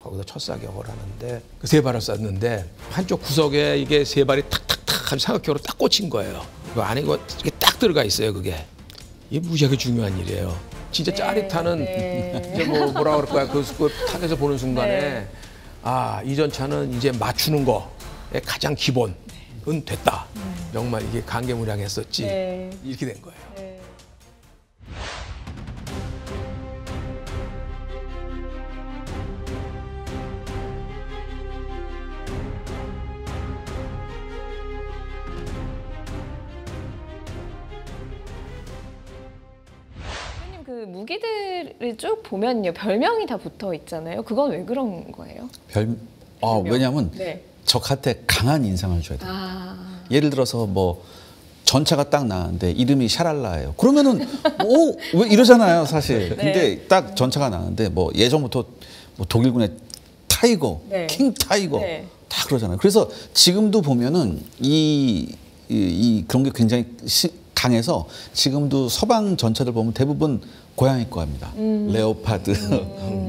거기서 첫 사격을 하는데 그 세 발을 쐈는데 한쪽 구석에 이게 세 발이 탁탁탁 한 사격기로 딱 꽂힌 거예요. 그 안에 이게 딱 들어가 있어요. 그게 이게 무지하게 중요한 일이에요. 진짜 짜릿하는 이제 뭐라 그럴까요? 그 탁에서 보는 순간에 아, 이 전차는 이제 맞추는 거의 가장 기본은 됐다. 정말 이게 감개무량했었지. 이렇게 된 거예요. 그 무기들을 쭉 보면요, 별명이 다 붙어 있잖아요. 그건 왜 그런 거예요? 왜냐하면 적한테 강한 인상을 줘야 돼요. 예를 들어서 뭐 전차가 딱 나왔는데 이름이 샤랄라예요. 그러면은 왜 이러잖아요, 사실. 근데 딱 전차가 나왔는데 뭐 예전부터 뭐 독일군의 타이거, 킹 타이거 다 그러잖아요. 그래서 지금도 보면은 그런 게 굉장히 강해서 지금도 서방 전차들 보면 대부분 고양이과입니다. 레오파드,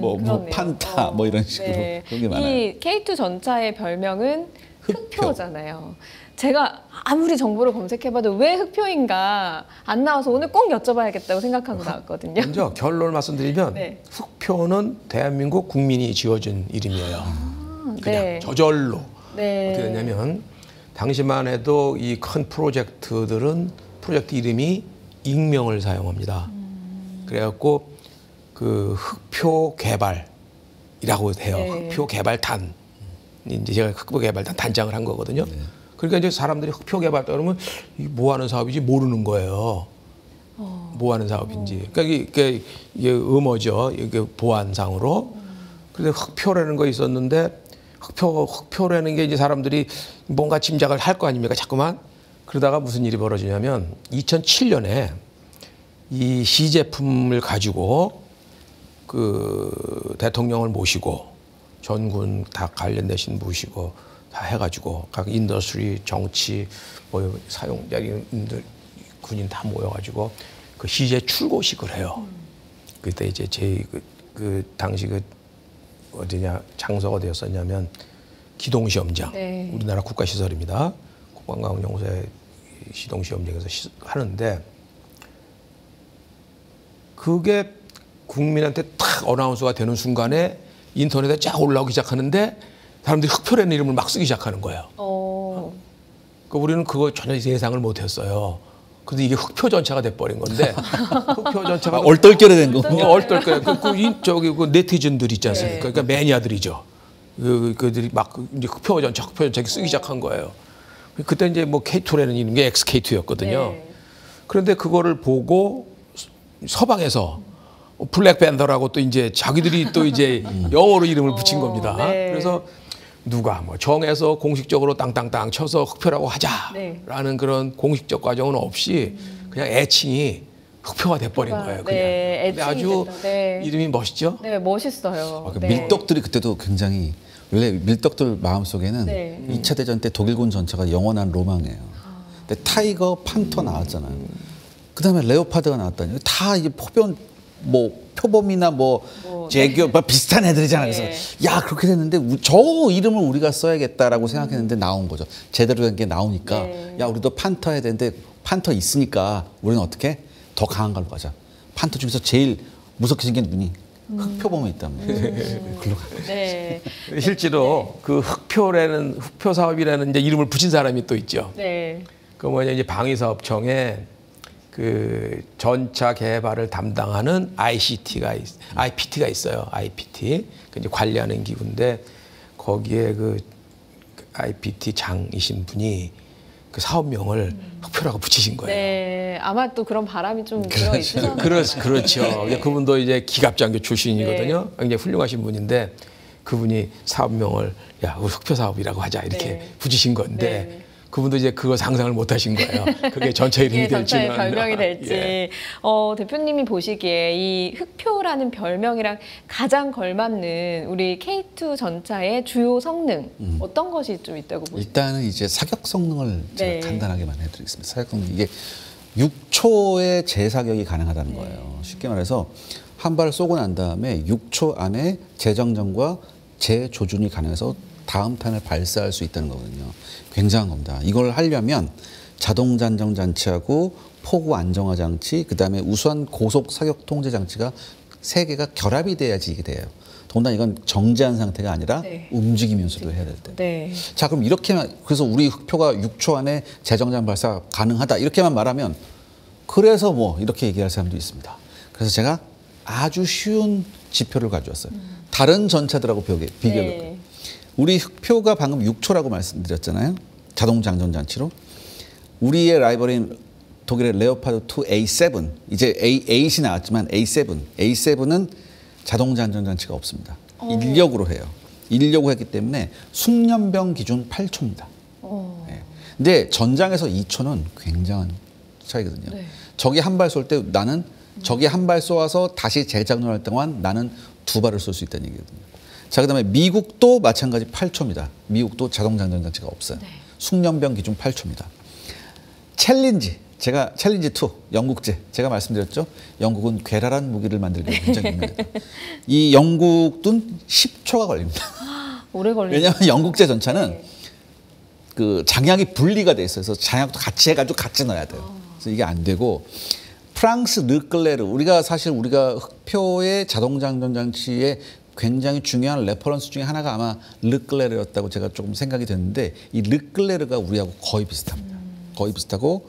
뭐 판타, 뭐 이런 식으로 그런 게 많아요. 이 K2 전차의 별명은 흑표잖아요. 제가 아무리 정보를 검색해봐도 왜 흑표인가 안 나와서 오늘 꼭 여쭤봐야겠다고 생각하고 나왔거든요. 먼저 결론을 말씀드리면 흑표는 대한민국 국민이 지어준 이름이에요. 그냥 저절로. 어떻게 됐냐면 당시만 해도 이 큰 프로젝트 이름이 익명을 사용합니다. 그래갖고 그 흑표 개발이라고 해요. 흑표 개발단. 이제 제가 흑표 개발단 단장을 한 거거든요. 그러니까 이제 사람들이 흑표 개발단 그러면 이게 뭐 하는 사업인지 모르는 거예요. 뭐 하는 사업인지. 그러니까 이게 음어죠. 이게 보안상으로. 그래서 흑표라는 거 있었는데 흑표라는 게 이제 사람들이 뭔가 짐작을 할 거 아닙니까? 자꾸만. 그러다가 무슨 일이 벌어지냐면 2007년에 이 시제품을 가지고 그 대통령을 모시고 전군 다 관련되신 모시고 다 해가지고 각 인더스트리, 정치, 뭐 사용자들, 군인 다 모여가지고 그 시제 출고식을 해요. 그때 이제 그 당시 그 어디냐 장소가 어디였었냐면 기동시험장, 우리나라 국가시설입니다. 국방과학연구소의 시동시험장에서 하는데 그게 국민한테 탁 어나운서가 되는 순간에 인터넷에 쫙 올라오기 시작하는데 사람들이 흑표라는 이름을 막 쓰기 시작하는 거예요. 그러니까 우리는 그거 전혀 예상을 못했어요. 근데 이게 흑표 전차가 돼버린 건데 흑표 전차가 얼떨결에 된 거군요. 얼떨결에 그 네티즌들 있지 않습니까? 그러니까 매니아들이죠. 그들이 막 이제 흑표 전차 쓰기 시작한 거예요. 그때 이제 뭐 K2라는 이름 게 XK2였거든요. 그런데 그거를 보고 서방에서 블랙팬더라고 또 이제 자기들이 또 이제 영어로 이름을 붙인 겁니다. 그래서 누가 뭐 정해서 공식적으로 땅땅땅 쳐서 흑표라고 하자라는 그런 공식적 과정은 없이 그냥 애칭이 흑표가 돼버린 거예요. 그냥. 근데 아주 이름이 멋있죠? 네, 멋있어요. 밀떡들이 그때도 굉장히 원래 밀떡들 마음속에는 2차 대전 때 독일군 전차가 영원한 로망이에요. 근데 타이거, 판터 나왔잖아요. 그다음에 레오파드가 나왔다니 다 이제 표범이나 제규 비슷한 애들이잖아요. 그래서 야 그렇게 됐는데 저 이름을 우리가 써야겠다라고 생각했는데 나온 거죠. 제대로 된 게 나오니까 야 우리도 판터 해야 되는데 판터 있으니까 우리는 어떻게 더 강한 걸로 가자. 판터 중에서 제일 무섭게 생긴 눈이 흑표범이 있단 말이에요. 실제로 그 흑표 사업이라는 이제 이름을 붙인 사람이 또 있죠. 그 뭐냐 이제 방위사업청에 그 전차 개발을 담당하는 IPT가 있어요. IPT. 그 이제 관리하는 기구인데 거기에 그 IPT 장이신 분이 그 사업명을 흑표라고 붙이신 거예요. 아마 또 그런 바람이 좀 들어 있으셨나요? 그렇죠. 그분도 이제 기갑장교 출신이거든요. 굉장히 훌륭하신 분인데 그분이 사업명을 야, 흑표 사업이라고 하자 이렇게 붙이신 건데 그분도 이제 그거 상상을 못 하신 거예요. 그게 전차 이름이 될지는. 전차의 별명이 될지. 대표님이 보시기에 이 흑표라는 별명이랑 가장 걸맞는 우리 K2 전차의 주요 성능 어떤 것이 좀 있다고 보세요? 일단은 이제 사격 성능을 제가 간단하게만 해드리겠습니다. 사격 성능 이게 6초의 재사격이 가능하다는 거예요. 쉽게 말해서 한 발을 쏘고 난 다음에 6초 안에 재정전과 재조준이 가능해서 다음 탄을 발사할 수 있다는 거거든요. 굉장한 겁니다. 이걸 하려면 자동 잔정 장치하고 포구 안정화 장치, 그다음에 우수한 고속 사격 통제 장치가 3개가 결합이 돼야지 이게 돼요. 더군다나 이건 정지한 상태가 아니라 네. 움직이면서도 해야 될 때. 네. 자, 그럼 이렇게만, 그래서 우리 흑표가 6초 안에 재정장 발사 가능하다 이렇게만 말하면, 그래서 뭐 이렇게 얘기할 사람도 있습니다. 그래서 제가 아주 쉬운 지표를 가져왔어요. 다른 전차들하고 비교해. 네. 우리 흑표가 방금 6초라고 말씀드렸잖아요. 자동 장전 장치로. 우리의 라이벌인 독일의 레오파드 2 A7, 이제 A8이 나왔지만 A7은 자동 장전 장치가 없습니다. 인력으로 해요. 인력으로 했기 때문에 숙련병 기준 8초입니다. 네. 근데 전장에서 2초는 굉장한 차이거든요. 네. 적이 한 발 쏠 때 나는 적이 한 발 쏘아서 다시 재장전할 동안 나는 2발을 쏠 수 있다는 얘기거든요. 자, 그다음에 미국도 마찬가지 8초입니다. 미국도 자동 장전 장치가 없어요. 네. 숙련병 기준 8초입니다. 챌린지 2 영국제 제가 말씀드렸죠. 영국은 괴랄한 무기를 만들기 굉장히 유명해요. 이 영국은 10초가 걸립니다. 오래 걸리죠. 왜냐하면 영국제 전차는 그 장약이 분리가 돼 있어서 장약도 같이 해가지고 같이 넣어야 돼요. 그래서 이게 안 되고, 프랑스 르클레르, 우리가 흑표의 자동 장전 장치의 굉장히 중요한 레퍼런스 중에 하나가 아마 르클레르였다고 제가 조금 생각이 됐는데, 이 르클레르가 우리하고 거의 비슷합니다. 거의 비슷하고,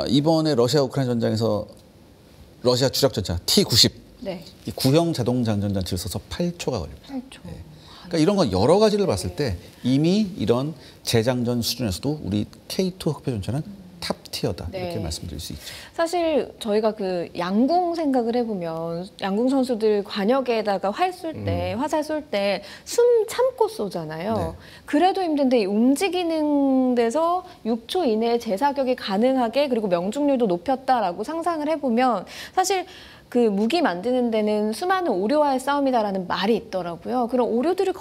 이번에 러시아 우크라이나 전장에서 러시아 주력 전차 T-90, 네. 이 구형 자동 장전 장치를 써서 8초가 걸립니다. 8초. 네. 그러니까 이런 거 여러 가지를 봤을 때 이미 이런 재장전 수준에서도 우리 K2 흑표 전차는 탑 티어다, 네. 이렇게 말씀드릴 수 있죠. 사실 저희가 그 양궁 생각을 해보면 양궁 선수들 관역에다가 화살 쏠 때 숨 참고 쏘잖아요. 네. 그래도 힘든데 이 움직이는 데서 6초 이내에 재사격이 가능하게, 그리고 명중률도 높였다라고 상상을 해보면 사실 그 무기 만드는 데는 수많은 오류와의 싸움이다라는 말이 있더라고요. 그런 오류들을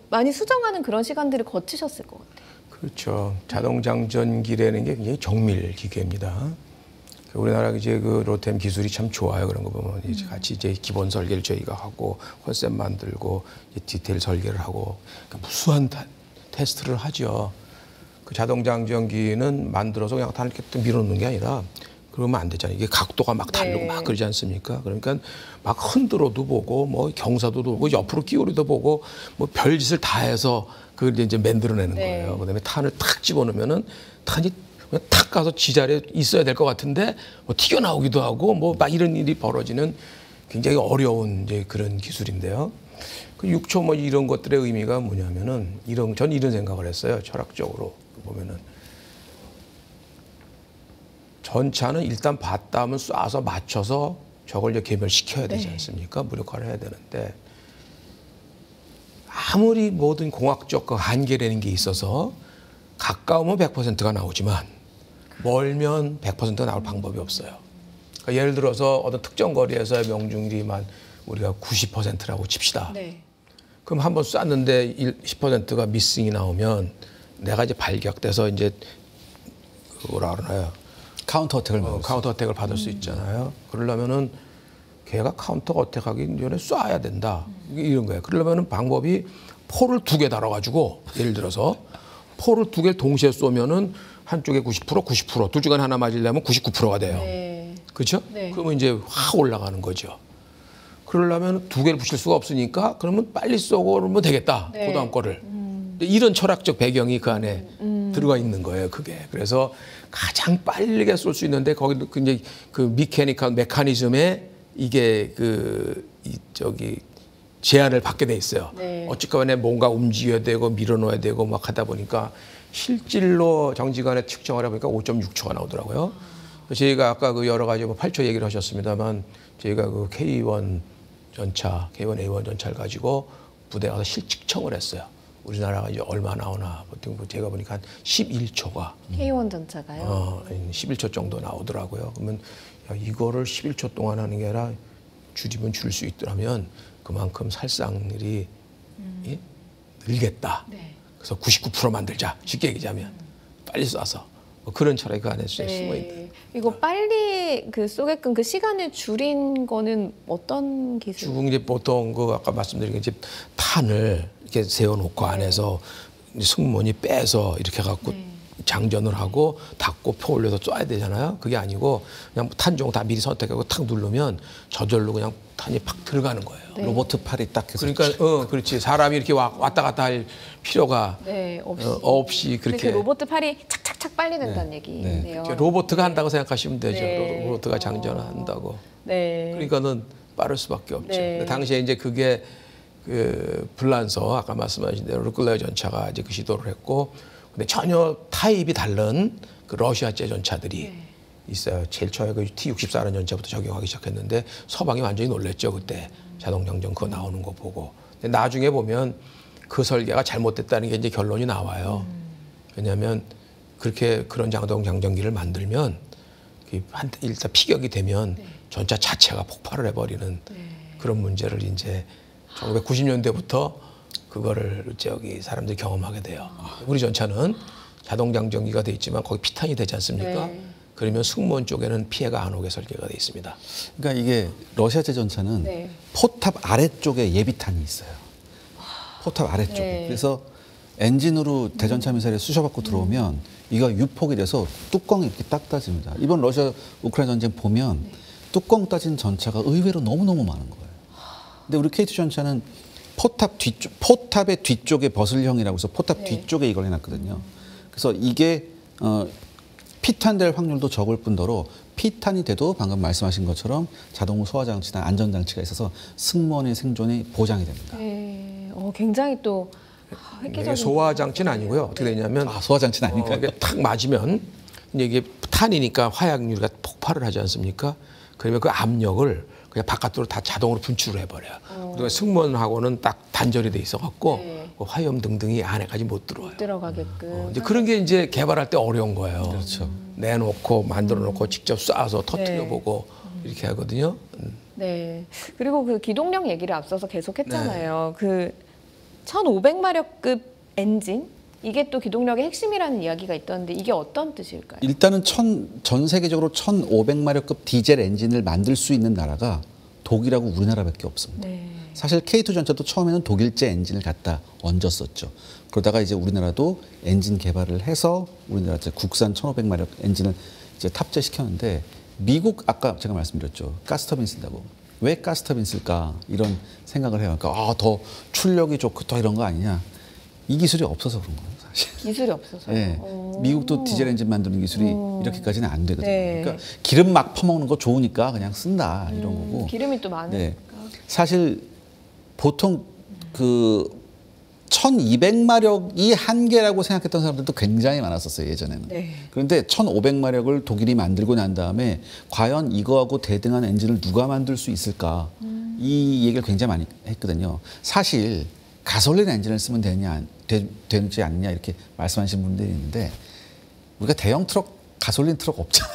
많이 수정하는 그런 시간들을 거치셨을 것 같아요. 그렇죠. 자동 장전기라는 게 굉장히 정밀 기계입니다. 우리나라 이제 그 로템 기술이 참 좋아요. 그런 거 보면 이제 같이 이제 기본 설계를 저희가 하고 컨셉 만들고 디테일 설계를 하고, 그러니까 무수한 테스트를 하죠. 그 자동 장전기는 만들어서 그냥 다 이렇게 밀어놓는 게 아니라 그러면 안 되잖아요. 이게 각도가 막 다르고 네. 막 그러지 않습니까? 그러니까 막 흔들어도 보고, 뭐 경사도 보고, 옆으로 끼우려도 보고, 뭐 별짓을 다 해서 그걸 이제 만들어내는 네. 거예요. 그다음에 탄을 탁 집어넣으면은 탄이 그냥 탁 가서 지자리에 있어야 될 것 같은데 뭐 튀겨나오기도 하고, 뭐 막 이런 일이 벌어지는 굉장히 어려운 이제 그런 기술인데요. 그 6초 뭐 이런 것들의 의미가 뭐냐면은 전 이런 생각을 했어요. 철학적으로 보면은. 전차는 일단 봤다 하면 쏴서 맞춰서 저걸 이제 개멸시켜야 되지 않습니까? 무력화를 해야 되는데, 아무리 모든 공학적 그 한계라는 게 있어서 가까우면 100%가 나오지만 멀면 100%가 나올 방법이 없어요. 그러니까 예를 들어서 어떤 특정 거리에서의 명중률이만 우리가 90%라고 칩시다. 네. 그럼 한번 쐈는데 10%가 미싱이 나오면 내가 이제 발격돼서 이제 뭐라 그러나요? 카운터 어택을 받을 수 있잖아요. 그러려면은 걔가 카운터 어택하기 전에 쏴야 된다. 이런 거예요. 그러려면은 방법이 포를 2개 달아가지고, 예를 들어서 포를 2개를 동시에 쏘면은 한쪽에 90%, 둘 중에 하나 맞으려면 99%가 돼요. 네. 그렇죠? 네. 그러면 이제 확 올라가는 거죠. 그러려면 2개를 붙일 수가 없으니까 그러면 빨리 쏘고 그러면 되겠다. 네. 그다음 거를. 이런 철학적 배경이 그 안에 들어가 있는 거예요, 그게. 그래서 가장 빠르게 쏠 수 있는데, 거기도 굉장히 그 메커니즘에 이게 제한을 받게 돼 있어요. 네. 어찌간에 뭔가 움직여야 되고 밀어넣어야 되고 막 하다 보니까 실질로 정지간에 측정을 해보니까 5.6초가 나오더라고요. 저희가 아까 그 여러 가지 뭐 8초 얘기를 하셨습니다만, 저희가 그 K1 A1 전차를 가지고 부대에 가서 실측정을 했어요. 우리나라가 이제 얼마 나오나, 보통 제가 보니까 한 11초가. K1 전차가요? 11초 정도 나오더라고요. 그러면 야, 이거를 11초 동안 하는 게 아니라 줄이면 줄 수 있더라면 그만큼 살상률이 늘겠다. 네. 그래서 99% 만들자. 쉽게 얘기하자면 빨리 쏴서 뭐 그런 철학이 그 안에 숨어 있는. 이거 빨리 그 쏘게끔 그 시간을 줄인 거는 어떤 기술? 중국 이제 보통 그 아까 말씀드린 게 이제 판을 이렇게 세워놓고 안에서 승무원이 빼서 이렇게 갖고 장전을 하고 닫고 표 올려서 쏴야 되잖아요. 그게 아니고 그냥 탄종 다 미리 선택하고 탁 누르면 저절로 그냥 탄이 팍 들어가는 거예요. 로봇 팔이 딱 해서. 그러니까 그렇지. 사람이 이렇게 왔다 갔다 할 필요가 없이 그렇게. 로봇 팔이 착착착 빨리 된다는 얘기네요. 로봇가 한다고 생각하시면 되죠. 로봇가 장전한다고. 그러니까는 빠를 수밖에 없죠. 당시에 이제 그게 그 불란서 아까 말씀하신 대로 르클레어 전차가 이제 그 시도를 했고, 근데 전혀 타입이 다른 그 러시아제 전차들이 있어요. 제일 처음에 그 T-64라는 전차부터 적용하기 시작했는데 서방이 완전히 놀랬죠. 그때 자동장전 그거 나오는 거 보고. 근데 나중에 보면 그 설계가 잘못됐다는 게 이제 결론이 나와요. 왜냐하면 그렇게 그런 자동장전기를 만들면 일단 피격이 되면 전차 자체가 폭발을 해버리는 그런 문제를 이제 1990년대부터 그거를 사람들이 경험하게 돼요. 우리 전차는 자동장전기가 돼 있지만 거기 피탄이 되지 않습니까? 그러면 승무원 쪽에는 피해가 안 오게 설계가 돼 있습니다. 그러니까 이게 러시아제 전차는 포탑 아래쪽에 예비탄이 있어요. 포탑 아래쪽에. 그래서 엔진으로 대전차 미사일을 쑤셔받고 들어오면 이거 유폭이 돼서 뚜껑이 이렇게 딱 따집니다. 이번 러시아 우크라이나 전쟁 보면 뚜껑 따진 전차가 의외로 너무너무 많은 거예요. 근데 우리 K2 전차는 포탑의 뒤쪽에 버슬형이라고 해서 포탑 뒤쪽에 이걸 해놨거든요. 그래서 이게 피탄될 확률도 적을 뿐더러 피탄이 돼도 방금 말씀하신 것처럼 자동 소화장치나 안전장치가 있어서 승무원의 생존이 보장이 됩니다. 굉장히 또 획기적인. 소화장치는 아니고요. 어떻게 되냐면 소화장치는 아닌가요? 탁 맞으면 이게 탄이니까 화약류가 폭발을 하지 않습니까? 그러면 그 압력을 그냥 바깥으로 다 자동으로 분출을 해버려요. 그러니까 승무원하고는 딱 단절이 돼 있어갖고 화염 등등이 안에까지 못 들어와요. 못 들어가게끔. 이제 그런 게 이제 개발할 때 어려운 거예요. 그렇죠. 내놓고 만들어놓고 직접 쏴서 터뜨려보고 이렇게 하거든요. 네. 그리고 그 기동력 얘기를 앞서서 계속 했잖아요. 그 1500마력급 엔진? 이게 또 기동력의 핵심이라는 이야기가 있던데 이게 어떤 뜻일까요? 일단은 전 세계적으로 1500마력급 디젤 엔진을 만들 수 있는 나라가 독일하고 우리나라밖에 없습니다. 사실 K2 전차도 처음에는 독일제 엔진을 갖다 얹었었죠. 그러다가 이제 우리나라도 엔진 개발을 해서 우리나라 국산 1500마력 엔진을 이제 탑재시켰는데 미국 아까 제가 말씀드렸죠. 가스터빈 쓴다고. 왜 가스터빈 쓸까? 이런 생각을 해요. 그러니까 더 출력이 좋고 더 이런 거 아니냐. 이 기술이 없어서 그런 거예요, 사실. 기술이 없어서요? 네. 미국도 디젤 엔진 만드는 기술이 이렇게까지는 안 되거든요. 그러니까 기름 막 퍼먹는 거 좋으니까 그냥 쓴다 이런 거고. 기름이 또 많으니까. 사실 보통 그 1200마력이 한계라고 생각했던 사람들도 굉장히 많았었어요, 예전에는. 그런데 1500마력을 독일이 만들고 난 다음에 과연 이거하고 대등한 엔진을 누가 만들 수 있을까? 이 얘기를 굉장히 많이 했거든요. 사실 가솔린 엔진을 쓰면 되지 않냐 이렇게 말씀하시는 분들이 있는데 우리가 대형 트럭, 가솔린 트럭 없잖아요.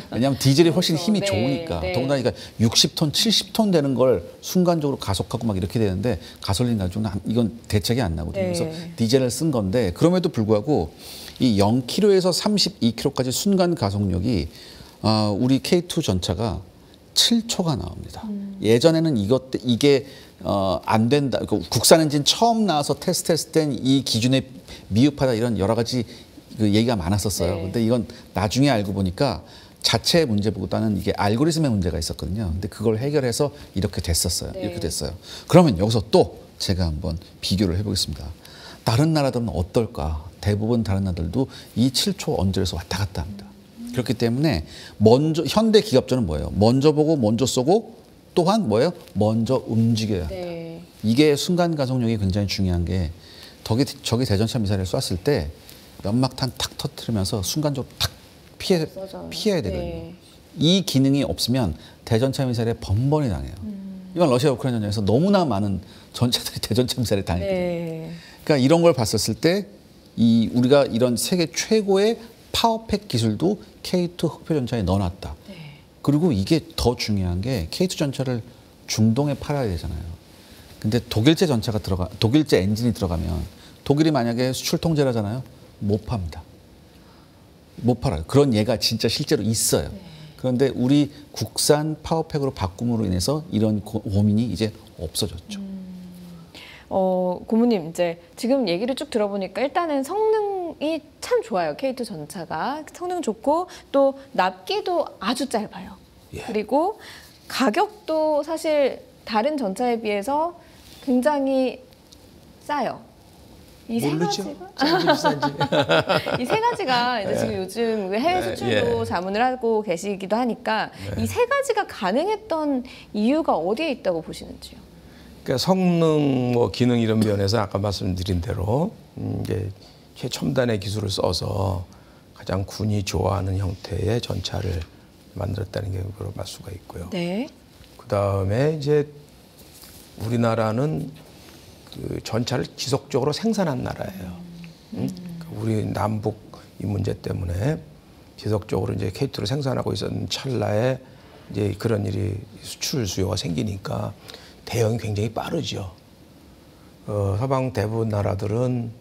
왜냐하면 디젤이 훨씬 힘이 좋으니까. 더군다나 그러니까 60톤, 70톤 되는 걸 순간적으로 가속하고 막 이렇게 되는데 가솔린 가지고는 이건 대책이 안 나거든요. 그래서 디젤을 쓴 건데 그럼에도 불구하고 이 0km에서 32km까지 순간 가속력이 우리 K2 전차가 7초가 나옵니다. 예전에는 이게 안 된다. 국산 엔진 처음 나와서 테스트했을 땐 이 기준에 미흡하다 이런 여러 가지 그 얘기가 많았었어요. 근데 이건 나중에 알고 보니까 자체 문제보다는 이게 알고리즘의 문제가 있었거든요. 근데 그걸 해결해서 이렇게 됐었어요. 이렇게 됐어요. 그러면 여기서 또 제가 한번 비교를 해보겠습니다. 다른 나라들은 어떨까? 대부분 다른 나라들도 이 7초 언저리에서 왔다 갔다 합니다. 그렇기 때문에 현대 기갑전은 뭐예요? 먼저 보고 먼저 쏘고 또한 뭐예요? 먼저 움직여야 한다. 이게 순간 가속력이 굉장히 중요한 게 저기 대전차 미사일을 쐈을 때 연막탄 탁 터뜨리면서 순간적으로 탁 피해야 되거든요. 이 기능이 없으면 대전차 미사일에 번번이 당해요. 이번 러시아 우크라이나 전쟁에서 너무나 많은 전차들이 대전차 미사일에 당했거든요. 그러니까 이런 걸 봤었을 때 우리가 이런 세계 최고의 파워팩 기술도 K2 흑표 전차에 넣어놨다. 그리고 이게 더 중요한 게 K2 전차를 중동에 팔아야 되잖아요. 근데 독일제 엔진이 들어가면 독일이 만약에 수출 통제를 하잖아요. 못 팝니다. 못 팔아요. 그런 예가 진짜 실제로 있어요. 네. 그런데 우리 국산 파워팩으로 바꿈으로 인해서 이런 고민이 이제 없어졌죠. 고모님 이제 지금 얘기를 쭉 들어보니까 일단은 성능이 참 좋아요. K2 전차가 성능 좋고 또 납기도 아주 짧아요. 예. 그리고 가격도 사실 다른 전차에 비해서 굉장히 싸요. 이 세 가지가 이 세 가지가 이제 지금 요즘 해외 수출도 자문을 하고 계시기도 하니까 이 세 가지가 가능했던 이유가 어디에 있다고 보시는지요? 그러니까 성능, 뭐 기능 이런 면에서 아까 말씀드린 대로 이제 최첨단의 기술을 써서 가장 군이 좋아하는 형태의 전차를 만들었다는 게 그걸 말 수가 있고요. 네. 그 다음에 이제 우리나라는 그 전차를 지속적으로 생산한 나라예요. 우리 남북 이 문제 때문에 지속적으로 이제 K2를 생산하고 있었는 찰나에 이제 그런 일이 수출 수요가 생기니까 대응이 굉장히 빠르죠. 서방 대부분 나라들은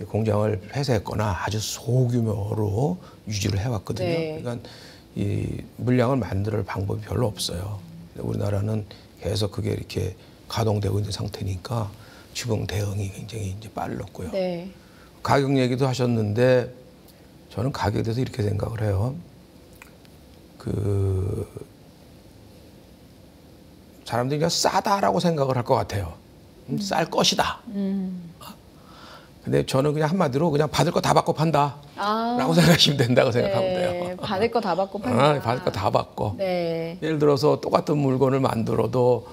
공장을 폐쇄했거나 아주 소규모로 유지를 해왔거든요. 네. 그러니까 이 물량을 만들 방법이 별로 없어요. 우리나라는 계속 그게 이렇게 가동되고 있는 상태니까 지금 대응이 굉장히 이제 빨랐고요. 네. 가격 얘기도 하셨는데 저는 가격에 대해서 이렇게 생각을 해요. 사람들이 그냥 싸다라고 생각을 할 것 같아요. 쌀 것이다. 근데 저는 그냥 한마디로 그냥 받을 거 다 받고 판다. 라고 생각하시면 된다고 생각하면 돼요. 받을 거 다 받고 판다. 받을 거 다 받고. 네. 예를 들어서 똑같은 물건을 만들어도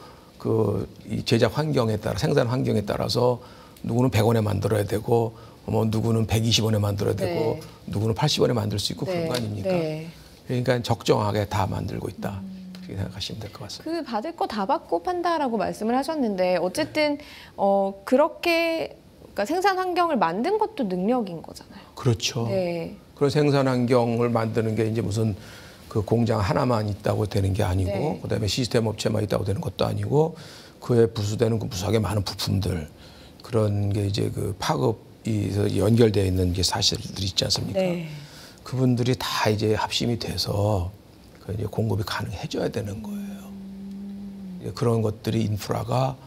이 제작 환경에 따라, 생산 환경에 따라서 누구는 100원에 만들어야 되고, 뭐 누구는 120원에 만들어야 되고, 누구는 80원에 만들 수 있고 그런 거 아닙니까? 네. 그러니까 적정하게 다 만들고 있다. 그렇게 생각하시면 될 것 같습니다. 받을 거 다 받고 판다라고 말씀을 하셨는데 어쨌든 그렇게 그러니까 생산 환경을 만든 것도 능력인 거잖아요. 그렇죠. 네. 그런 생산 환경을 만드는 게 이제 무슨 그 공장 하나만 있다고 되는 게 아니고, 네. 그다음에 시스템 업체만 있다고 되는 것도 아니고, 그에 부수되는 그 무수하게 많은 부품들, 그런 게 이제 그 파급이 연결되어 있는 게 사실들이 있지 않습니까? 네. 그분들이 다 이제 합심이 돼서 그 이제 공급이 가능해져야 되는 거예요. 그런 것들이 인프라가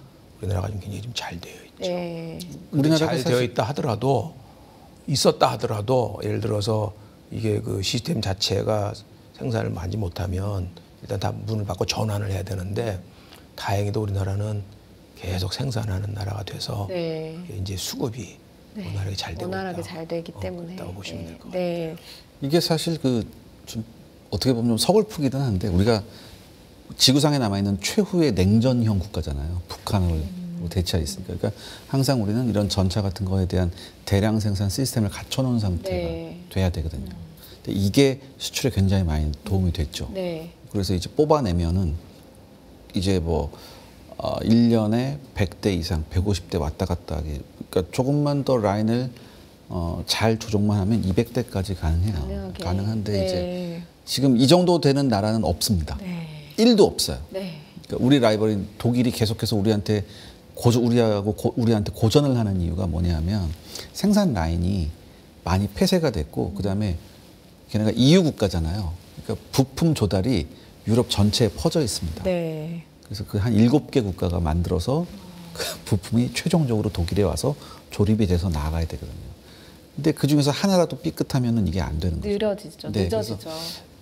우리나라가 좀 굉장히 좀 잘 되어 있죠. 네. 우리나라가 잘 되어 있다 하더라도, 있었다 하더라도, 예를 들어서 이게 그 시스템 자체가 생산을 하지 못하면 일단 다 문을 받고 전환을 해야 되는데, 다행히도 우리나라는 계속 생산하는 나라가 돼서 네. 이제 수급이 원활하게 잘 되고 원활하게 잘 되기 때문에 있다고 보시면 될 것 같아요. 네. 이게 사실 좀 어떻게 보면 좀 서글프기는 한데, 우리가 지구상에 남아있는 최후의 냉전형 국가잖아요. 북한을 대체하였으니까. 그러니까 항상 우리는 이런 전차 같은 거에 대한 대량 생산 시스템을 갖춰놓은 상태가 돼야 되거든요. 근데 이게 수출에 굉장히 많이 도움이 됐죠. 네. 그래서 이제 뽑아내면은 이제 뭐 1년에 100대 이상, 150대 왔다 갔다 하게. 그러니까 조금만 더 라인을 잘 조정만 하면 200대까지 가능해요. 가능한데 네. 이제 지금 이 정도 되는 나라는 없습니다. 네. 1도 없어요. 네. 그러니까 우리 라이벌인 독일이 계속해서 우리한테 고전을 하는 이유가 뭐냐면 생산 라인이 많이 폐쇄가 됐고, 그다음에 걔네가 EU 국가잖아요. 그러니까 부품 조달이 유럽 전체에 퍼져 있습니다. 네. 그래서 그 한 7개 국가가 만들어서 그 부품이 최종적으로 독일에 와서 조립이 돼서 나가야 되거든요. 근데 그 중에서 하나라도 삐끗하면은 이게 안 되는 거죠. 느려지죠. 네, 늦어지죠.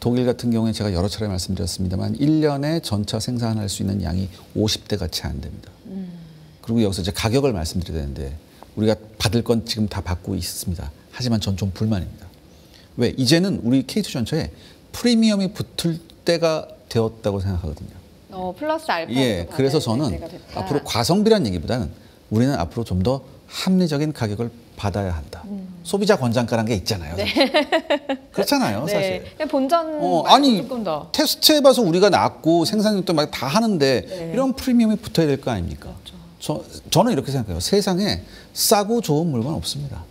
독일 같은 경우에 제가 여러 차례 말씀드렸습니다만 1년에 전차 생산할 수 있는 양이 50대가 채 안 됩니다. 그리고 여기서 이제 가격을 말씀드려야 되는데, 우리가 받을 건 지금 다 받고 있습니다. 하지만 전 좀 불만입니다. 왜? 이제는 우리 K2 전차에 프리미엄이 붙을 때가 되었다고 생각하거든요. 플러스 알파. 예, 그래서 저는 앞으로 과성비란 얘기보다는 우리는 앞으로 좀 더 합리적인 가격을 받아야 한다. 소비자 권장가라는 게 있잖아요. 네. 그렇잖아요, 사실. 네. 본전 아니 조금 더. 테스트해봐서 우리가 낫고 생산력도 막 다 하는데 네. 이런 프리미엄이 붙어야 될 거 아닙니까? 그렇죠. 저는 이렇게 생각해요. 세상에 싸고 좋은 물건 없습니다.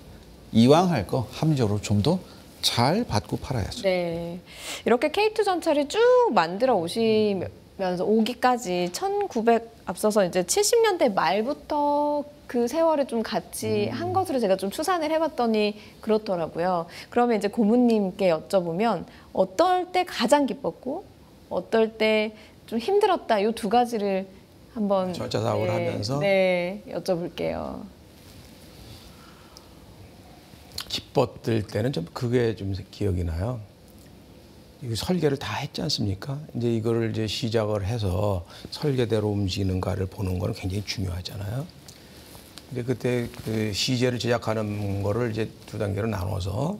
이왕 할 거 합리적으로 좀 더 잘 받고 팔아야죠. 네, 이렇게 K2 전차를 쭉 만들어 오신 면서 오기까지 1900 앞서서 이제 70년대 말부터 그 세월을 좀 같이 한 것으로 제가 좀 추산을 해봤더니 그렇더라고요. 그러면 이제 고모님께 여쭤보면 어떨 때 가장 기뻤고 어떨 때 좀 힘들었다 이 두 가지를 한번 전차 사업을 하면서 여쭤볼게요. 기뻤을 때는 좀 그게 좀 기억이 나요. 이 설계를 다 했지 않습니까? 이제 이거를 이제 시작을 해서 설계대로 움직이는가를 보는 거는 굉장히 중요하잖아요. 근데 그때 그 시제를 제작하는 거를 이제 두 단계로 나눠서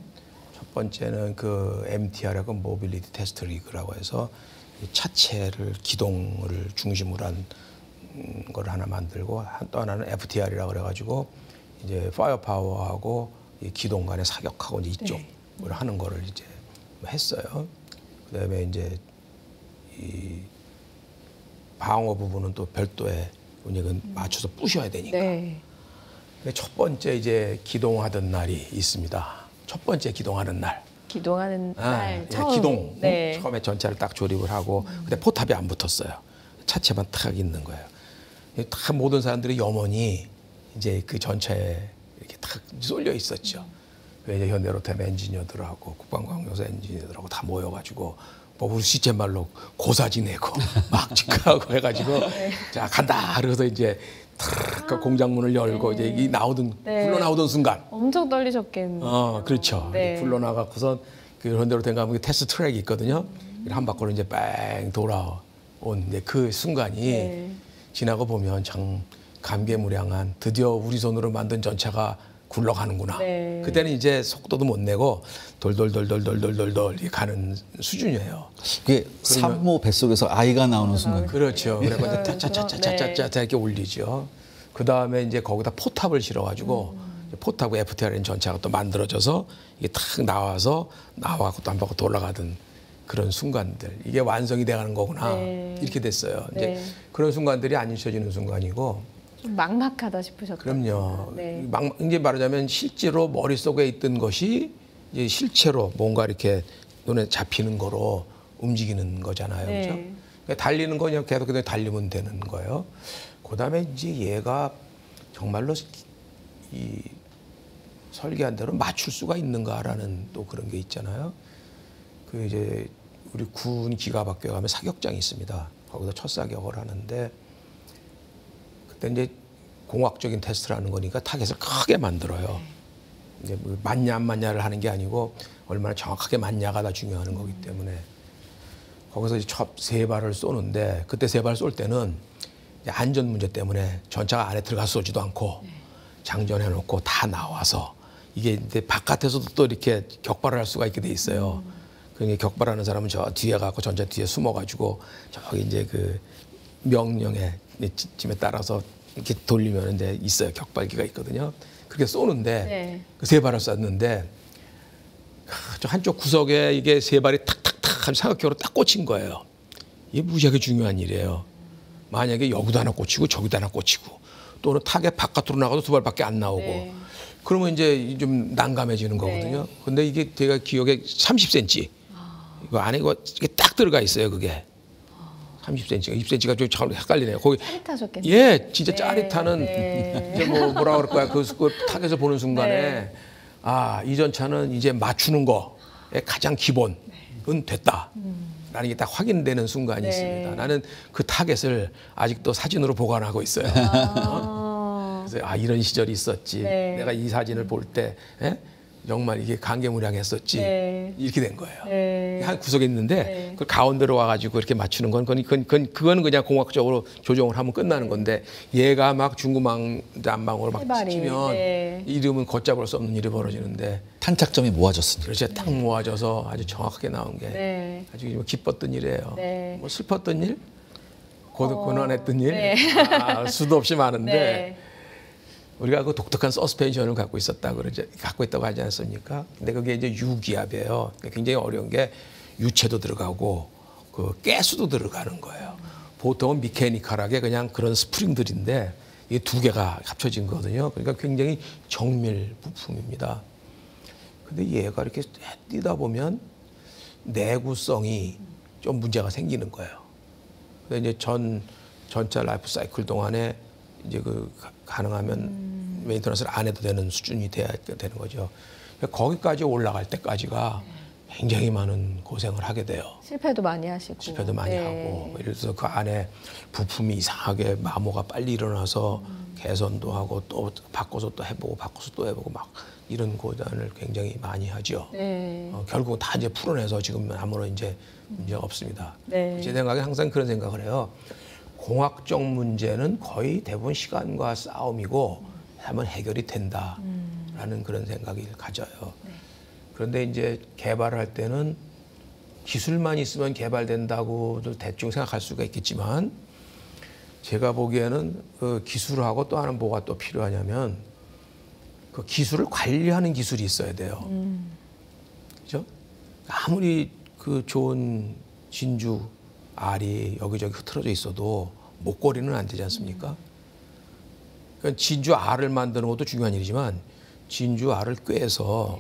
첫 번째는 그 MTR하고 모빌리티 테스트 리그라고 해서 차체를 기동을 중심으로 한 걸 하나 만들고 또 하나는 FTR이라고 그래가지고 이제 파이어 파워하고 이 기동 간의 사격하고 이제 이쪽을 하는 거를 이제 했어요. 그다음에 이제 이 방어 부분은 또 별도의 운영은 맞춰서 부셔야 되니까. 근데 첫 번째 이제 기동하던 날이 있습니다. 첫 번째 기동하는 날. 기동하는 날 처음. 기동. 처음에 전차를 딱 조립을 하고 근데 포탑이 안 붙었어요. 차체만 탁 있는 거예요. 다 모든 사람들이 염원이 이제 그 전차에 이렇게 탁 쏠려 있었죠. 이제 현대로템 엔지니어들하고 국방과학연구소 엔지니어들하고 다 모여가지고 뭐 우리 시체말로 고사지 내고 막 직하고 해가지고 자 간다. 그래서 이제 탁 공장 문을 열고 이제 이 나오던 굴러 나오던 순간 엄청 떨리셨겠네요. 그렇죠. 굴러 나가고선 그 현대로템 가면 테스트 트랙이 있거든요. 한 바퀴로 이제 뺑 돌아온 이제 그 순간이 지나고 보면 참 감개무량한 드디어 우리 손으로 만든 전차가 굴러가는구나. 그때는 이제 속도도 못 내고 돌돌돌돌돌돌돌돌 가는 수준이에요. 그게 산모 뱃속에서 아이가 나오는 순간. 그렇죠. 그래서 차차차차차차 이렇게 올리죠. 그 다음에 이제 거기다 포탑을 실어가지고 포탑과 FTRN 전차가 또 만들어져서 이게 탁 나와서 나와고 또 한 바퀴 돌아가던 그런 순간들. 이게 완성이 돼가는 거구나. 이렇게 됐어요. 이제 그런 순간들이 안 잊혀지는 순간이고. 좀 막막하다 싶으셨죠? 그럼요. 이제 말하자면 실제로 머릿속에 있던 것이 이제 실체로 뭔가 이렇게 눈에 잡히는 거로 움직이는 거잖아요. 그렇죠? 그러니까 달리는 거 그냥 계속 달리면 되는 거예요. 그다음에 이제 얘가 정말로 이 설계한 대로 맞출 수가 있는가라는 또 그런 게 있잖아요. 그 이제 우리 군 기가 바뀌어가면 사격장이 있습니다. 거기서 첫 사격을 하는데 그때 이제 공학적인 테스트를 하는 거니까 타겟을 크게 만들어요. 이제 뭐 맞냐 안 맞냐를 하는 게 아니고 얼마나 정확하게 맞냐가 다 중요한 거기 때문에 거기서 이제 첫 세 발을 쏘는데 그때 세 발 쏠 때는 이제 안전 문제 때문에 전차가 안에 들어가서 쏘지도 않고 장전해놓고 다 나와서 이게 이제 바깥에서도 또 이렇게 격발을 할 수가 있게 돼 있어요. 그러니까 격발하는 사람은 저 뒤에 가고 전차 뒤에 숨어가지고 저기 이제 그 명령에 지침에 따라서 이렇게 돌리면 이제 있어요. 격발기가 있거든요. 그렇게 쏘는데 그 세 발을 쐈는데 저 한쪽 구석에 이게 세 발이 탁탁탁 한 사각형으로 딱 꽂힌 거예요. 이게 무지하게 중요한 일이에요. 만약에 여기도 하나 꽂히고 저기도 하나 꽂히고 또는 타겟 바깥으로 나가도 두 발밖에 안 나오고 그러면 이제 좀 난감해지는 거거든요. 근데 이게 제가 기억에 30cm 이거 안에 이게 딱 들어가 있어요. 그게 30cm가 20cm가 좀 잘 헷갈리네요. 거기 짜릿하셨겠네요. 예, 진짜 짜릿하는 이제 뭐라 그럴까요? 그 타겟에서 보는 순간에 아, 이 전차는 이제 맞추는 거에 가장 기본은 됐다. 라는 게 딱 확인되는 순간이 있습니다. 나는 그 타겟을 아직도 사진으로 보관하고 있어요. 그래서 아, 이런 시절이 있었지. 내가 이 사진을 볼 때 정말 이게 감개무량했었지. 이렇게 된 거예요. 한 구석에 있는데 그 가운데로 와가지고 이렇게 맞추는 건 그거는 그냥 공학적으로 조정을 하면 끝나는 건데 얘가 막 중구난방으로 막 치면 이름은 걷잡을 수 없는 일이 벌어지는데 탄착점이 모아졌으니까. 그렇죠. 딱 모아져서 아주 정확하게 나온 게 아주 기뻤던 일이에요. 뭐 슬펐던 일, 고난했던 일, 수도 없이 많은데. 우리가 그 독특한 서스펜션을 갖고 있다고 하지 않습니까? 근데 그게 이제 유기압이에요. 굉장히 어려운 게 유체도 들어가고 그 가스도 들어가는 거예요. 보통은 미케니컬하게 그냥 그런 스프링들인데 이게 두 개가 합쳐진 거거든요. 그러니까 굉장히 정밀 부품입니다. 근데 얘가 이렇게 뛰다 보면 내구성이 좀 문제가 생기는 거예요. 근데 이제 전차 라이프 사이클 동안에 이제 그 가능하면 메인터넌스를 안 해도 되는 수준이 돼야 되는 거죠. 거기까지 올라갈 때까지가 굉장히 많은 고생을 하게 돼요. 실패도 많이 하시고. 실패도 많이 하고. 예를 들어서 그 안에 부품이 이상하게 마모가 빨리 일어나서 개선도 하고 또 바꿔서 또 해보고 바꿔서 또 해보고 막 이런 고단을 굉장히 많이 하죠. 결국 다 이제 풀어내서 지금 아무런 이제 문제가 없습니다. 제 생각에 항상 그런 생각을 해요. 공학적 문제는 거의 대부분 시간과 싸움이고 하면 해결이 된다라는 그런 생각을 가져요. 그런데 이제 개발을 할 때는 기술만 있으면 개발된다고도 대충 생각할 수가 있겠지만 제가 보기에는 그 기술하고 또 하나는 뭐가 또 필요하냐면 그 기술을 관리하는 기술이 있어야 돼요. 그죠? 아무리 그 좋은 진주 알이 여기저기 흐트러져 있어도 목걸이는 안 되지 않습니까? 그러니까 진주 알을 만드는 것도 중요한 일이지만 진주 알을 꿰서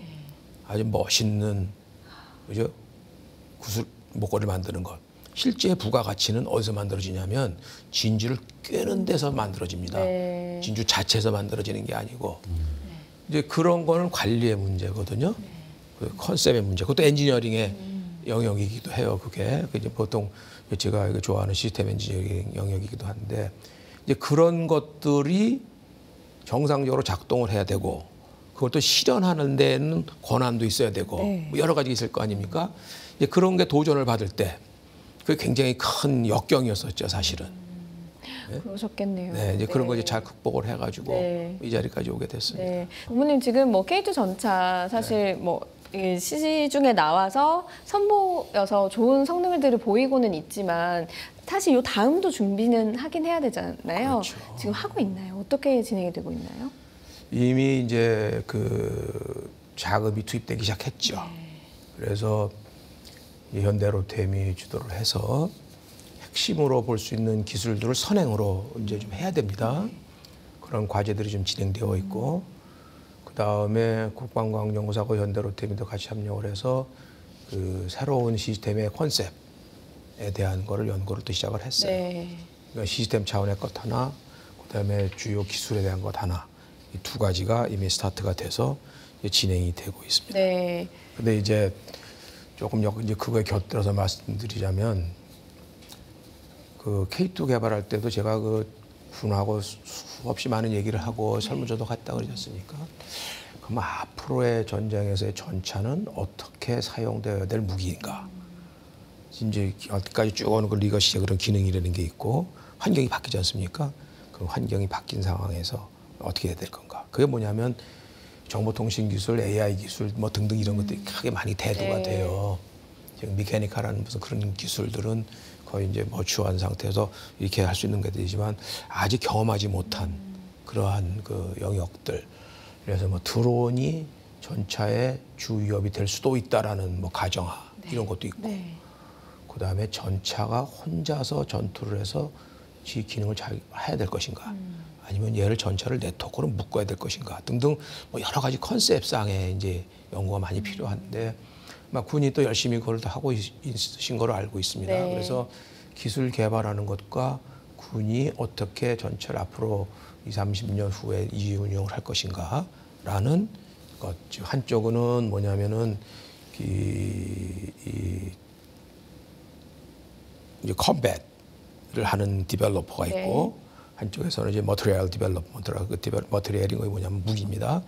아주 멋있는 그죠? 구슬 목걸이를 만드는 것. 실제 부가가치는 어디서 만들어지냐면 진주를 꿰는 데서 만들어집니다. 진주 자체에서 만들어지는 게 아니고 이제 그런 거는 관리의 문제거든요. 그 컨셉의 문제. 그것도 엔지니어링의 영역이기도 해요. 그게 이제 보통 제가 좋아하는 시스템 엔지니어링 영역이기도 한데 이제 그런 것들이 정상적으로 작동을 해야 되고 그것도 실현하는 데는 권한도 있어야 되고 뭐 여러 가지 있을 거 아닙니까? 이제 그런 게 도전을 받을 때 그게 굉장히 큰 역경이었었죠, 사실은. 네? 그러셨겠네요. 네, 이제 그런 거 이제 잘 극복을 해가지고 이 자리까지 오게 됐습니다. 부모님 지금 뭐 K2 전차 사실 뭐 시중에 나와서 선보여서 좋은 성능들을 보이고는 있지만 사실 요 다음도 준비는 하긴 해야 되잖아요. 그렇죠. 지금 하고 있나요? 어떻게 진행이 되고 있나요? 이미 이제 그 자금이 투입되기 시작했죠. 그래서 현대로템이 주도를 해서 핵심으로 볼 수 있는 기술들을 선행으로 이제 좀 해야 됩니다. 그런 과제들이 좀 진행되어 있고 그 다음에 국방과학연구소하고 현대로템이 또 같이 협력을 해서 그 새로운 시스템의 컨셉에 대한 거를 연구를 또 시작을 했어요. 그러니까 시스템 차원의 것 하나, 그 다음에 주요 기술에 대한 것 하나, 이 두 가지가 이미 스타트가 돼서 이제 진행이 되고 있습니다. 근데 이제 조금 이제 그거에 곁들여서 말씀드리자면 그 K2 개발할 때도 제가 그 군하고 수없이 많은 얘기를 하고 설문조도 갔다 그러지 않습니까? 그럼 앞으로의 전쟁에서의 전차는 어떻게 사용되어야 될 무기인가? 이제 여기까지 쭉 오는 그 리거시의 그런 기능이라는 게 있고 환경이 바뀌지 않습니까? 그 환경이 바뀐 상황에서 어떻게 해야 될 건가? 그게 뭐냐면 정보통신 기술, AI 기술 뭐 등등 이런 것들이 크게 많이 대두가 돼요. 지금 미케니컬한 무슨 그런 기술들은 거의 이제 머추어한 상태에서 이렇게 할 수 있는 게 되지만 아직 경험하지 못한 그러한 그 영역들. 그래서 뭐 드론이 전차의 주 위협이 될 수도 있다라는 뭐 가정하 이런 것도 있고. 그 다음에 전차가 혼자서 전투를 해서 지 기능을 잘 해야 될 것인가. 아니면 얘를 전차를 네트워크로 묶어야 될 것인가 등등 뭐 여러 가지 컨셉상의 이제 연구가 많이 필요한데 막 군이 또 열심히 그걸 다 하고 있으신 걸로 알고 있습니다. 그래서 기술 개발하는 것과 군이 어떻게 전차를 앞으로 20, 30년 후에 이운용을 할 것인가라는 것. 한쪽은 뭐냐면은 이제 컴뱃을 하는 디벨로퍼가 있고 한쪽에서는 이제 머티리얼 디벨롭먼트라고 그 머티리얼이 뭐냐면 무기입니다.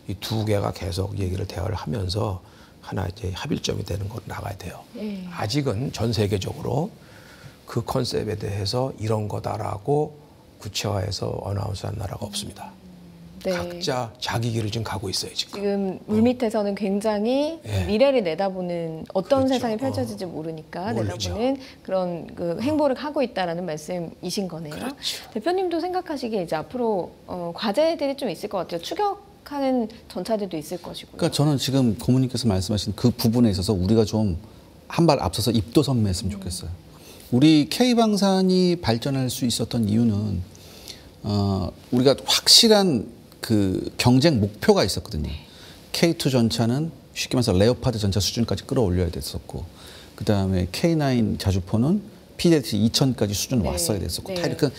이 두 개가 계속 얘기를 대화를 하면서 하나 이제 합일점이 되는 걸로 나가야 돼요. 아직은 전 세계적으로 그 컨셉에 대해서 이런 거다라고 구체화해서 어나운스한 나라가 없습니다. 각자 자기 길을 지금 가고 있어요, 지금 물밑에서는 굉장히 미래를 내다보는 어떤 세상이 펼쳐질지 모르니까 내다보는 그런 그 행보를 하고 있다라는 말씀이신 거네요. 대표님도 생각하시기에 이제 앞으로 과제들이 좀 있을 것 같아요. 추격하는 전차들도 있을 것이고요. 그러니까 저는 지금 고모님께서 말씀하신 그 부분에 있어서 우리가 좀 한 발 앞서서 입도선매했으면 좋겠어요. 우리 K방산이 발전할 수 있었던 이유는 우리가 확실한 그 경쟁 목표가 있었거든요. K2 전차는 쉽게 말해서 레오파드 전차 수준까지 끌어올려야 됐었고, 그 다음에 K9 자주포는 PDT 2000까지 수준 왔어야 됐었고 다 이렇게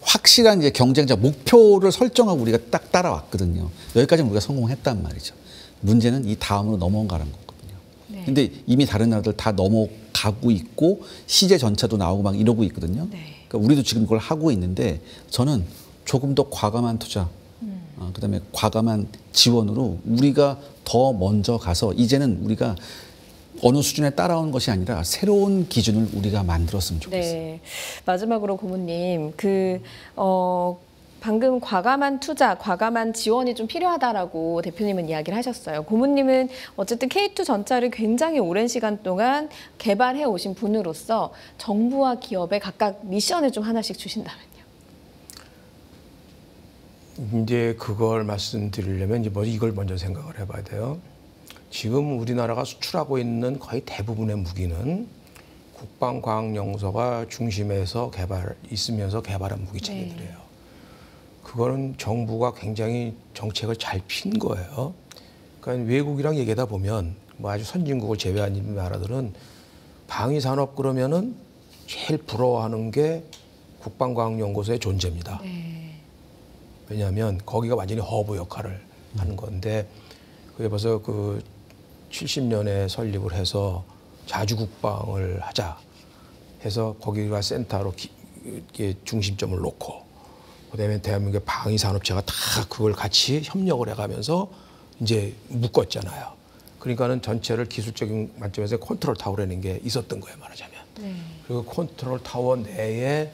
확실한 이제 경쟁자 목표를 설정하고 우리가 딱 따라왔거든요. 여기까지는 우리가 성공했단 말이죠. 문제는 이 다음으로 넘어가는 거거든요. 근데 이미 다른 나라들 다 넘어가고 있고 시제 전차도 나오고 막 이러고 있거든요. 그러니까 우리도 지금 그걸 하고 있는데 저는 조금 더 과감한 투자, 그다음에 과감한 지원으로 우리가 더 먼저 가서 이제는 우리가 어느 수준에 따라오는 것이 아니라 새로운 기준을 우리가 만들었으면 좋겠어요. 네. 마지막으로 고모님, 방금 과감한 투자, 과감한 지원이 좀 필요하다라고 대표님은 이야기를 하셨어요. 고모님은 어쨌든 K2 전차를 굉장히 오랜 시간 동안 개발해 오신 분으로서 정부와 기업에 각각 미션을 좀 하나씩 주신다면요. 이제 그걸 말씀드리려면 이제 이걸 먼저 생각을 해봐야 돼요. 지금 우리나라가 수출하고 있는 거의 대부분의 무기는 국방과학연구소가 중심에서 있으면서 개발한 무기체계들이에요. 그거는 정부가 굉장히 정책을 잘 핀 거예요. 그러니까 외국이랑 얘기하다 보면 뭐 아주 선진국을 제외한 나라들은 방위산업 그러면은 제일 부러워하는 게 국방과학연구소의 존재입니다. 왜냐하면 거기가 완전히 허브 역할을 하는 건데 그게 벌써 그 70년에 설립을 해서 자주국방을 하자 해서 거기가 센터로 중심점을 놓고 그다음에 대한민국의 방위산업체가 다 그걸 같이 협력을 해가면서 이제 묶었잖아요. 그러니까는 전체를 기술적인 관점에서 컨트롤 타워라는 게 있었던 거예요, 말하자면. 그리고 컨트롤 타워 내에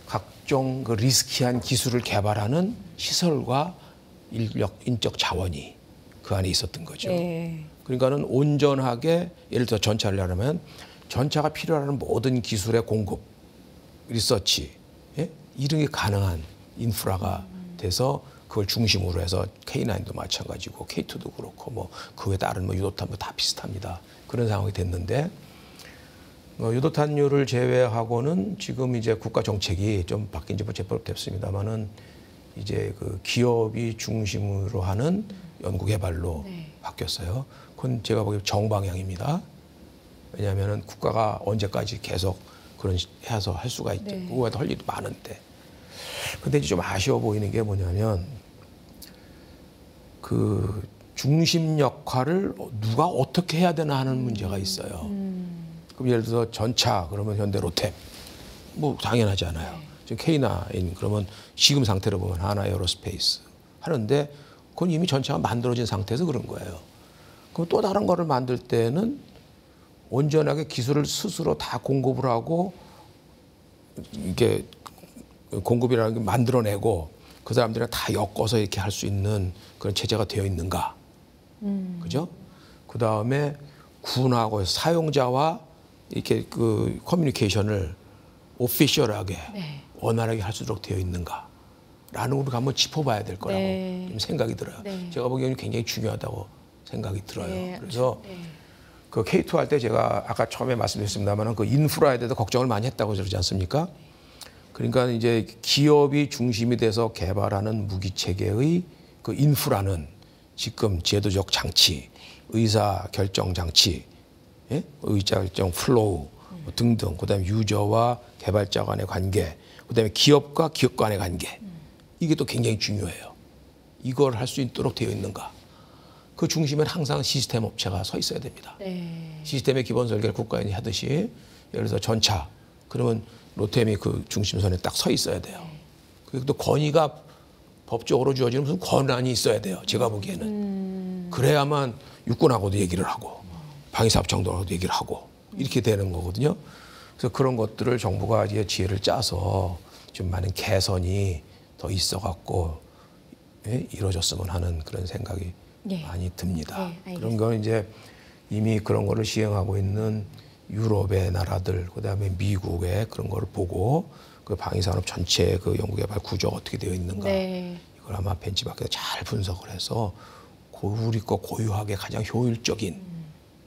각종 그 리스키한 기술을 개발하는 시설과 인적 자원이 그 안에 있었던 거죠. 그러니까는 온전하게 예를 들어 전차를 하려면 전차가 필요한 모든 기술의 공급, 리서치, 이런 게 가능한 인프라가 돼서 그걸 중심으로 해서 K9도 마찬가지고 K2도 그렇고 뭐 그 외 다른 뭐 유도탄도 다 비슷합니다. 그런 상황이 됐는데 유도탄류를 제외하고는 지금 이제 국가 정책이 좀 바뀐 지 제법 됐습니다만은 이제 그 기업이 중심으로 하는 연구개발로 바뀌었어요. 그건 제가 보기에 정방향입니다. 왜냐하면은 국가가 언제까지 계속 그런 해서 할 수가 있죠. 그거에 할 일도 많은데. 근데 이제 좀 아쉬워 보이는 게 뭐냐면 그 중심 역할을 누가 어떻게 해야 되나 하는 문제가 있어요. 그럼 예를 들어서 전차 그러면 현대 로템 뭐 당연하잖아요. 지금 K9 그러면 지금 상태로 보면 하나 에어로스페이스 하는데 그건 이미 전차가 만들어진 상태에서 그런 거예요. 그럼 또 다른 거를 만들 때는 온전하게 기술을 스스로 다 공급을 하고 이게 공급이라는 게 만들어내고 그 사람들이 다 엮어서 이렇게 할 수 있는 그런 체제가 되어 있는가. 그죠? 그 다음에 군하고 사용자와 이렇게 그 커뮤니케이션을 오피셜하게 원활하게 할 수 있도록 되어 있는가. 라는 걸 한번 짚어봐야 될 거라고 좀 생각이 들어요. 제가 보기에는 굉장히 중요하다고 생각이 들어요. 그래서 그 K2 할 때 제가 아까 처음에 말씀드렸습니다만 그 인프라에 대해서 걱정을 많이 했다고 그러지 않습니까? 그러니까 이제 기업이 중심이 돼서 개발하는 무기 체계의 그 인프라는 지금 제도적 장치, 의사 결정 장치, 의사 결정 플로우 등등, 그다음에 유저와 개발자 간의 관계, 그다음에 기업과 기업 간의 관계, 이게 또 굉장히 중요해요. 이걸 할 수 있도록 되어 있는가? 그 중심엔 항상 시스템 업체가 서 있어야 됩니다. 시스템의 기본 설계를 국가인이 하듯이 예를 들어서 전차, 그러면 로템이 그 중심선에 딱 서 있어야 돼요. 그리고 또 건의가 법적으로 주어지는 무슨 권한이 있어야 돼요. 제가 보기에는. 그래야만 육군하고도 얘기를 하고 방위사업청도하고도 얘기를 하고 이렇게 되는 거거든요. 그래서 그런 것들을 정부가 이제 지혜를 짜서 좀 많은 개선이 더 있어갖고 이루어졌으면 하는 그런 생각이 많이 듭니다. 그런 건 이제 이미 그런 거를 시행하고 있는 유럽의 나라들, 그다음에 미국의 그런 거를 보고 그 방위산업 전체 그 연구개발 구조가 어떻게 되어 있는가 이걸 아마 벤치마크에서 잘 분석을 해서 우리 거 고유하게 가장 효율적인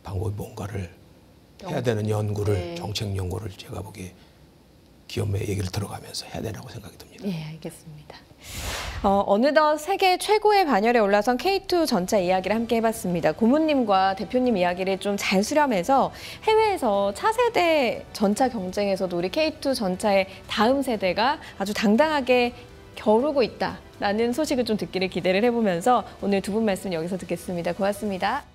방법이 뭔가를 해야 되는 연구를 정책 연구를 제가 보기에 기업의 얘기를 들어가면서 해야 되라고 생각이 듭니다. 예, 알겠습니다. 어느덧 세계 최고의 반열에 올라선 K2 전차 이야기를 함께 해봤습니다. 고문님과 대표님 이야기를 좀 잘 수렴해서 해외에서 차세대 전차 경쟁에서도 우리 K2 전차의 다음 세대가 아주 당당하게 겨루고 있다라는 소식을 좀 듣기를 기대를 해보면서 오늘 두 분 말씀 여기서 듣겠습니다. 고맙습니다.